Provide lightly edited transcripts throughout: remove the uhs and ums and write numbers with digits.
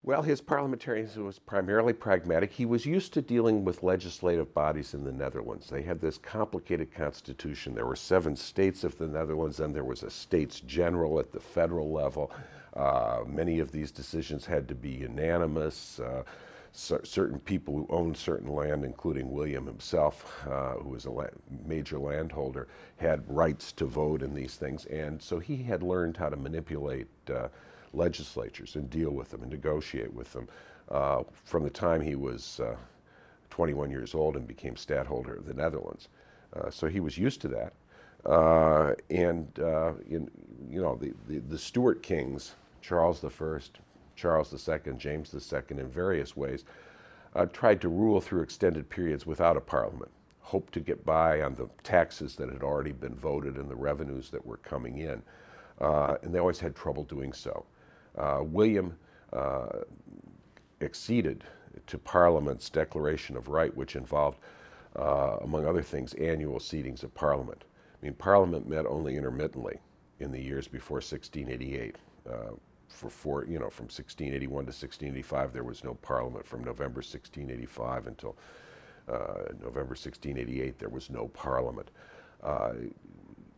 Well, his parliamentarianism was primarily pragmatic. He was used to dealing with legislative bodies in the Netherlands. They had this complicated constitution. There were 7 states of the Netherlands, and there was a states general at the federal level. Many of these decisions had to be unanimous. Certain people who owned certain land, including William himself, who was a major landholder, had rights to vote in these things. And so he had learned how to manipulate legislatures and deal with them and negotiate with them from the time he was 21 years old and became stadtholder of the Netherlands. So he was used to that. The Stuart kings, Charles I, Charles II, James II, in various ways, tried to rule through extended periods without a parliament, hoped to get by on the taxes that had already been voted and the revenues that were coming in. And they always had trouble doing so. William acceded to Parliament's Declaration of Right, which involved, among other things, annual seatings of Parliament. I mean, Parliament met only intermittently in the years before 1688. From 1681 to 1685, there was no Parliament. From November 1685 until November 1688, there was no Parliament.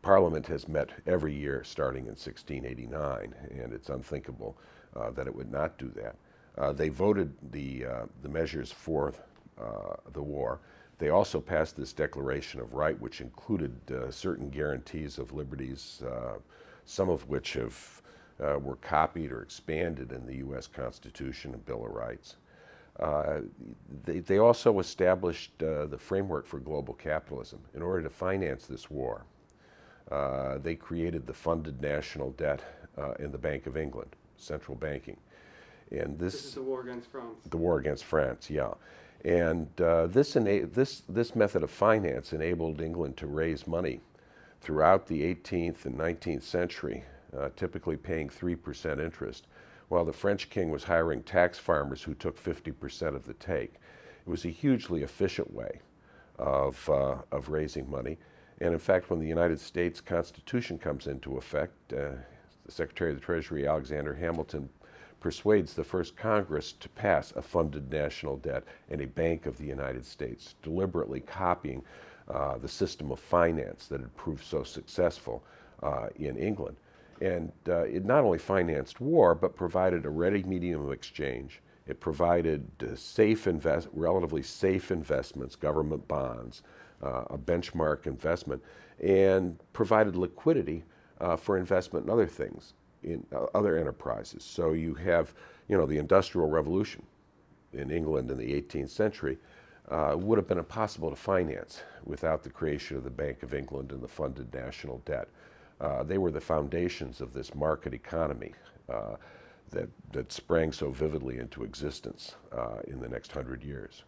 Parliament has met every year starting in 1689, and it's unthinkable that it would not do that. They voted the measures for the war. They also passed this Declaration of Right, which included certain guarantees of liberties, some of which were copied or expanded in the U.S. Constitution and Bill of Rights. They also established the framework for global capitalism in order to finance this war. They created the funded national debt in the Bank of England, central banking. And this is the war against France. The war against France, yeah. And this method of finance enabled England to raise money throughout the 18th and 19th century, typically paying 3% interest, while the French king was hiring tax farmers who took 50% of the take. It was a hugely efficient way of raising money. And in fact, when the United States Constitution comes into effect, the Secretary of the Treasury, Alexander Hamilton, persuades the first Congress to pass a funded national debt and a Bank of the United States, deliberately copying the system of finance that had proved so successful in England. And it not only financed war, but provided a ready medium of exchange. It provided relatively safe investments, government bonds, a benchmark investment, and provided liquidity for investment in other things, in other enterprises. So you have, the Industrial Revolution in England in the 18th century would have been impossible to finance without the creation of the Bank of England and the funded national debt. They were the foundations of this market economy that sprang so vividly into existence in the next 100 years.